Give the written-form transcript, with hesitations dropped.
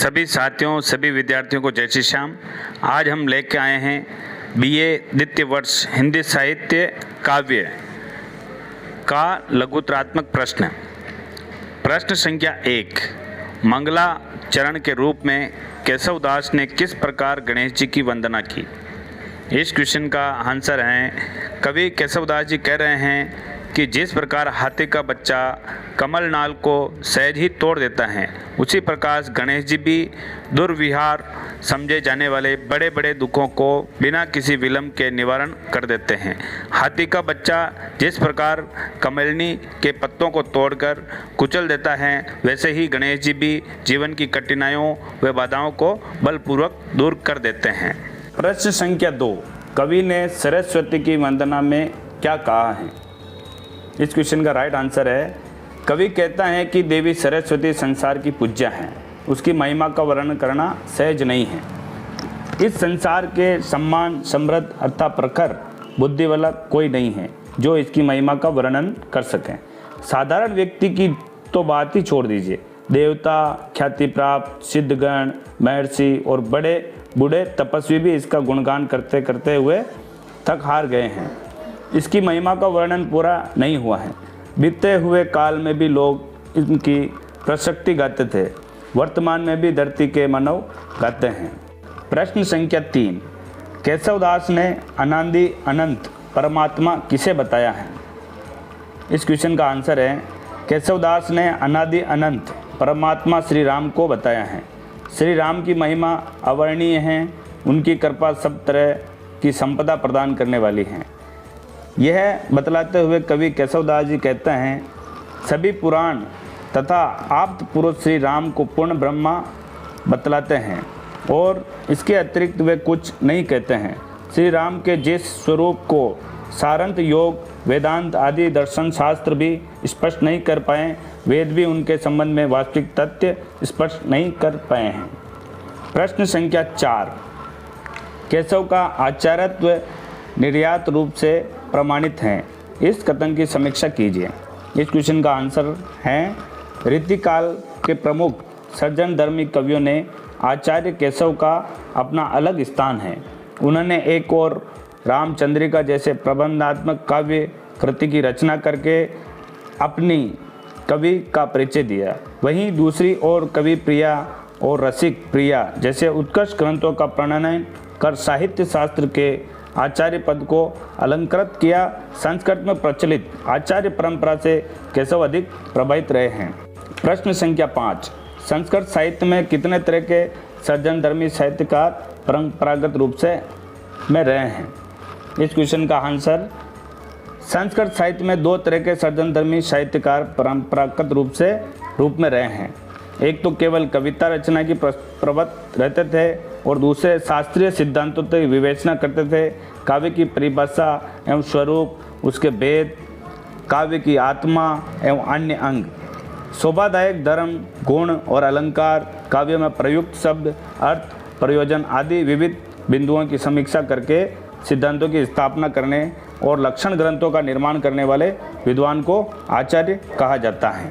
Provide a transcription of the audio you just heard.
सभी साथियों, सभी विद्यार्थियों को जय श्री श्याम। आज हम लेके आए हैं बीए द्वितीय वर्ष हिंदी साहित्य काव्य का लघुत्रात्मक प्रश्न। प्रश्न संख्या 1, मंगला चरण के रूप में केशवदास ने किस प्रकार गणेश जी की वंदना की? इस क्वेश्चन का आंसर है, कवि केशवदास जी कह रहे हैं कि जिस प्रकार हाथी का बच्चा कमल नाल को सहज ही तोड़ देता है, उसी प्रकार गणेश जी भी दुर्विहार समझे जाने वाले बड़े बड़े दुखों को बिना किसी विलंब के निवारण कर देते हैं। हाथी का बच्चा जिस प्रकार कमलनी के पत्तों को तोड़कर कुचल देता है, वैसे ही गणेश जी भी जीवन की कठिनाइयों व बाधाओं को बलपूर्वक दूर कर देते हैं। प्रश्न संख्या 2, कवि ने सरस्वती की वंदना में क्या कहा है? इस क्वेश्चन का राइट आंसर है, कवि कहता है कि देवी सरस्वती संसार की पूज्या है, उसकी महिमा का वर्णन करना सहज नहीं है। इस संसार के सम्मान समृद्ध अर्थात प्रखर बुद्धि वाला कोई नहीं है जो इसकी महिमा का वर्णन कर सके। साधारण व्यक्ति की तो बात ही छोड़ दीजिए, देवता, ख्याति प्राप्त सिद्धगण, महर्षि और बड़े बूढ़े तपस्वी भी इसका गुणगान करते करते हुए थक हार गए हैं। इसकी महिमा का वर्णन पूरा नहीं हुआ है। बीते हुए काल में भी लोग इनकी प्रशक्ति गाते थे, वर्तमान में भी धरती के मानव गाते हैं। प्रश्न संख्या 3, केशवदास ने अनादि अनंत परमात्मा किसे बताया है? इस क्वेश्चन का आंसर है, केशवदास ने अनादि अनंत परमात्मा श्री राम को बताया है। श्री राम की महिमा अवर्णीय है, उनकी कृपा सब तरह की संपदा प्रदान करने वाली है। यह बतलाते हुए कवि केशवदास जी कहते हैं, सभी पुराण तथा आप्त पुरुष श्री राम को पूर्ण ब्रह्मा बतलाते हैं और इसके अतिरिक्त वे कुछ नहीं कहते हैं। श्री राम के जिस स्वरूप को सारंत योग, वेदांत आदि दर्शन शास्त्र भी स्पष्ट नहीं कर पाए, वेद भी उनके संबंध में वास्तविक तथ्य स्पष्ट नहीं कर पाए हैं। प्रश्न संख्या 4, केशव का आचार्यत्व निर्यात रूप से प्रमाणित है, इस कथन की समीक्षा कीजिए। इस क्वेश्चन का आंसर है, रीतिकाल के प्रमुख सज्जनधर्मी कवियों ने आचार्य केशव का अपना अलग स्थान है। उन्होंने एक और रामचंद्रिका जैसे प्रबंधात्मक काव्य कृति की रचना करके अपनी कवि का परिचय दिया, वहीं दूसरी ओर कवि प्रिया और रसिक प्रिया जैसे उत्कृष्ट ग्रंथों का प्रणयन कर साहित्य शास्त्र के आचार्य पद को अलंकृत किया। संस्कृत में प्रचलित आचार्य परंपरा से केशव अधिक प्रभावित रहे हैं। प्रश्न संख्या 5, संस्कृत साहित्य में कितने तरह के सज्जनधर्मी साहित्यकार परंपरागत रूप से में रहे हैं? इस क्वेश्चन का आंसर, संस्कृत साहित्य में 2 तरह के सज्जनधर्मी साहित्यकार परंपरागत रूप में रहे हैं। एक तो केवल कविता रचना की प्रवृत्त रहते थे और दूसरे शास्त्रीय सिद्धांतों तक विवेचना करते थे। काव्य की परिभाषा एवं स्वरूप, उसके भेद, काव्य की आत्मा एवं अन्य अंग, शोभादायक धर्म, गुण और अलंकार, काव्य में प्रयुक्त शब्द, अर्थ, प्रयोजन आदि विविध बिंदुओं की समीक्षा करके सिद्धांतों की स्थापना करने और लक्षण ग्रंथों का निर्माण करने वाले विद्वान को आचार्य कहा जाता है।